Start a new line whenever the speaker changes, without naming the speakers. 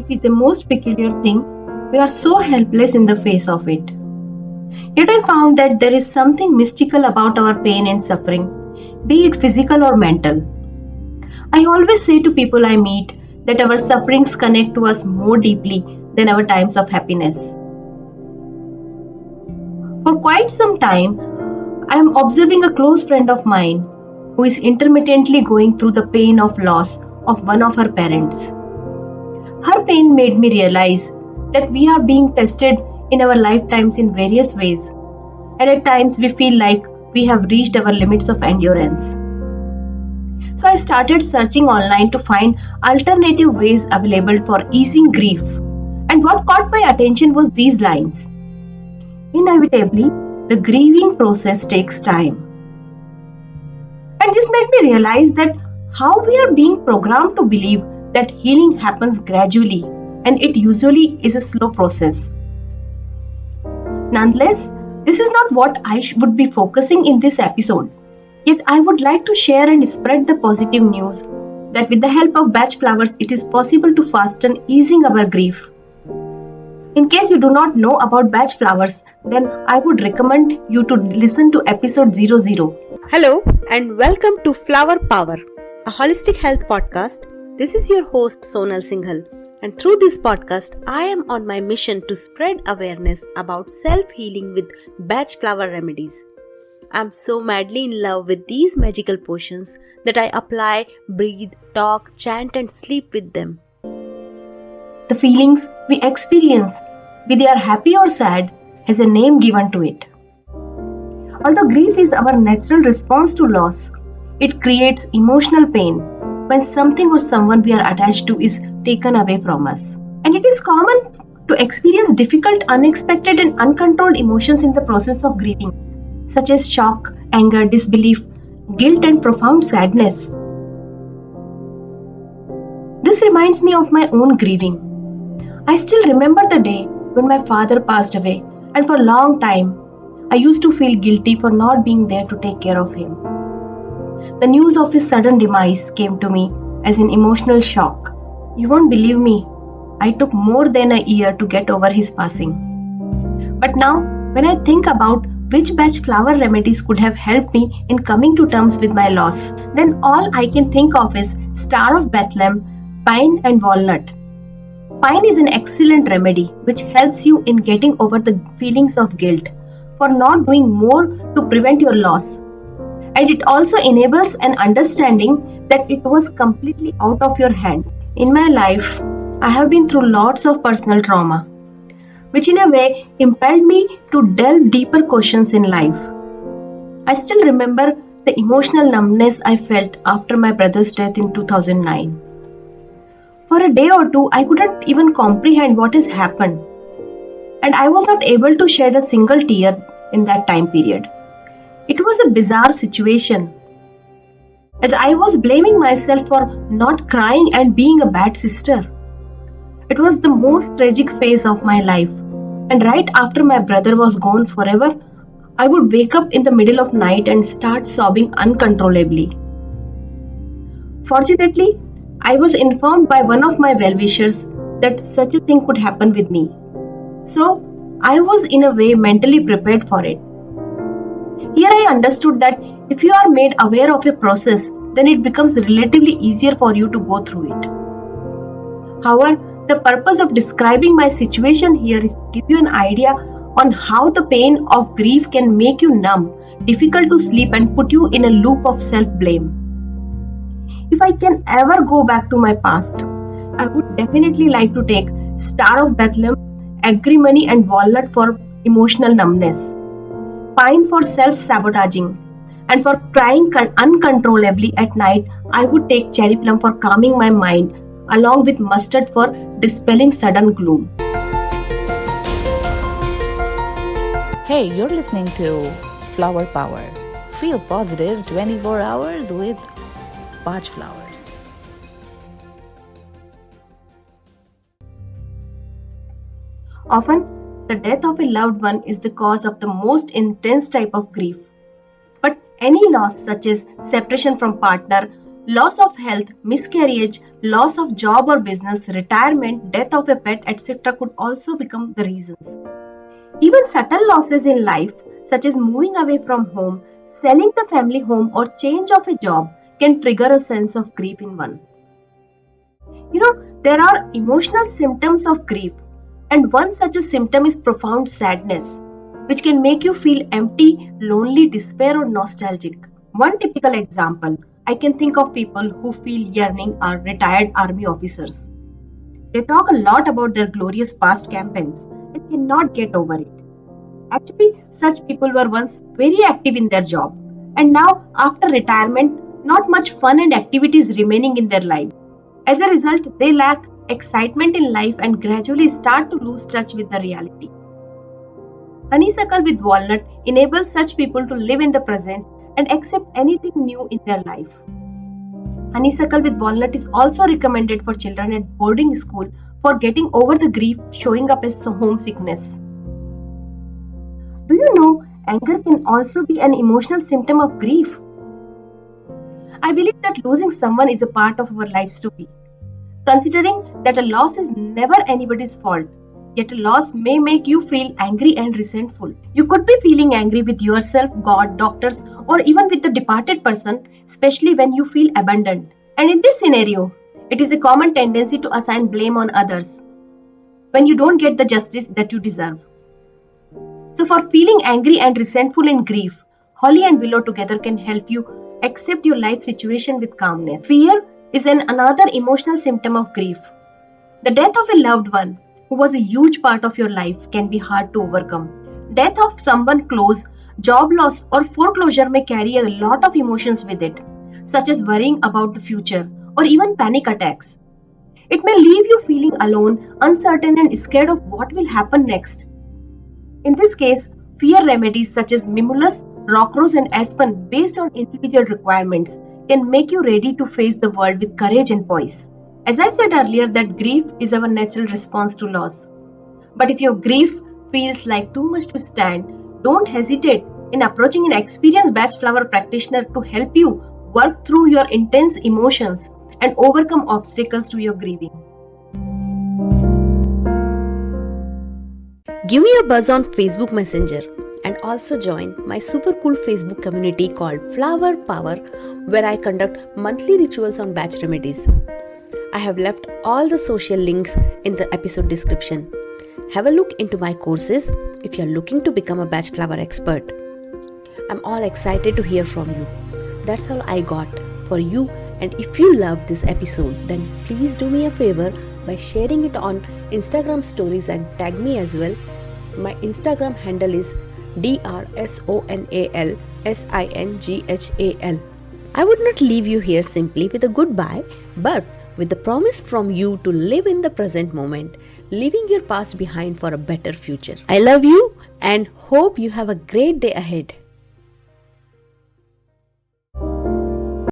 grief is the most peculiar thing. We are so helpless in the face of it. Yet I found that there is something mystical about our pain and suffering, be it physical or mental. I always say to people I meet that our sufferings connect to us more deeply than our times of happiness. For quite some time, I am observing a close friend of mine who is intermittently going through the pain of loss of one of her parents. Her pain made me realize that we are being tested in our lifetimes in various ways, and at times we feel like we have reached our limits of endurance. So I started searching online to find alternative ways available for easing grief, and what caught my attention was these lines. Inevitably, the grieving process takes time. And this made me realize that how we are being programmed to believe that healing happens gradually, and it usually is a slow process. Nonetheless, this is not what I would be focusing in this episode. Yet I would like to share and spread the positive news that with the help of Bach flowers, it is possible to fasten easing our grief. In case you do not know about Bach flowers, then I would recommend you to listen to episode 00.
Hello and welcome to Flower Power, a holistic health podcast. This is your host Sonal Singhal, and through this podcast, I am on my mission to spread awareness about self-healing with Bach Flower Remedies. I'm so madly in love with these magical potions that I apply, breathe, talk, chant and sleep with them.
The feelings we experience, be they are happy or sad, has a name given to it. Although grief is our natural response to loss, it creates emotional pain when something or someone we are attached to is taken away from us. And it is common to experience difficult, unexpected and uncontrolled emotions in the process of grieving, such as shock, anger, disbelief, guilt and profound sadness. This reminds me of my own grieving. I still remember the day when my father passed away, and for a long time, I used to feel guilty for not being there to take care of him. The news of his sudden demise came to me as an emotional shock. You won't believe me, I took more than a year to get over his passing. But now, when I think about which Bach flower remedies could have helped me in coming to terms with my loss, then all I can think of is Star of Bethlehem, pine and walnut. Pine is an excellent remedy which helps you in getting over the feelings of guilt for not doing more to prevent your loss. And it also enables an understanding that it was completely out of your hand. In my life, I have been through lots of personal trauma, which in a way impelled me to delve deeper questions in life. I still remember the emotional numbness I felt after my brother's death in 2009. For a day or two, I couldn't even comprehend what has happened, and I was not able to shed a single tear in that time period. It was a bizarre situation, as I was blaming myself for not crying and being a bad sister. It was the most tragic phase of my life, and right after my brother was gone forever, I would wake up in the middle of night and start sobbing uncontrollably. Fortunately, I was informed by one of my well-wishers that such a thing could happen with me. So, I was in a way mentally prepared for it. Here I understood that if you are made aware of a process, then it becomes relatively easier for you to go through it. However, the purpose of describing my situation here is to give you an idea on how the pain of grief can make you numb, difficult to sleep and put you in a loop of self-blame. If I can ever go back to my past, I would definitely like to take Star of Bethlehem, agrimony and walnut for emotional numbness, pine for self-sabotaging, and for crying uncontrollably at night, I would take cherry plum for calming my mind, along with mustard for dispelling sudden gloom.
Hey, you're listening to Flower Power. Feel positive 24 hours with Bach flowers.
Often, the death of a loved one is the cause of the most intense type of grief. But any loss such as separation from partner, Loss of health, miscarriage, loss of job or business, retirement, death of a pet, etc. could also become the reasons. Even subtle losses in life, such as moving away from home, selling the family home, or change of a job, can trigger a sense of grief in one. There are emotional symptoms of grief, and one such a symptom is profound sadness, which can make you feel empty, lonely, despair, or nostalgic. One typical example, I can think of people who feel yearning are retired army officers. They talk a lot about their glorious past campaigns and cannot get over it. Actually, such people were once very active in their job, and now, after retirement, not much fun and activities remaining in their life. As a result, they lack excitement in life and gradually start to lose touch with the reality. Honeysuckle with walnut enables such people to live in the present and accept anything new in their life. Honeysuckle with walnut is also recommended for children at boarding school for getting over the grief showing up as homesickness. Do you know anger can also be an emotional symptom of grief? I believe that losing someone is a part of our life story. Considering that a loss is never anybody's fault, yet a loss may make you feel angry and resentful. You could be feeling angry with yourself, God, doctors, or even with the departed person, especially when you feel abandoned. And in this scenario, it is a common tendency to assign blame on others when you don't get the justice that you deserve. So for feeling angry and resentful in grief, Holly and Willow together can help you accept your life situation with calmness. Fear is another emotional symptom of grief. The death of a loved one who was a huge part of your life can be hard to overcome. Death of someone close, job loss, or foreclosure may carry a lot of emotions with it, such as worrying about the future or even panic attacks. It may leave you feeling alone, uncertain, and scared of what will happen next. In this case, fear remedies such as mimulus, rockrose, and aspen, based on individual requirements, can make you ready to face the world with courage and poise. As I said earlier, that grief is our natural response to loss. But if your grief feels like too much to stand, don't hesitate in approaching an experienced Bach Flower practitioner to help you work through your intense emotions and overcome obstacles to your grieving.
Give me a buzz on Facebook Messenger and also join my super cool Facebook community called Flower Power, where I conduct monthly rituals on Bach remedies. I have left all the social links in the episode description. Have a look into my courses if you're looking to become a Bach Flower expert. I'm all excited to hear from you. That's all I got for you, and if you loved this episode, then please do me a favor by sharing it on Instagram stories and tag me as well. My Instagram handle is DRSONALSINGHAL. I would not leave you here simply with a goodbye, but with the promise from you to live in the present moment, leaving your past behind for a better future. I love you and hope you have a great day ahead.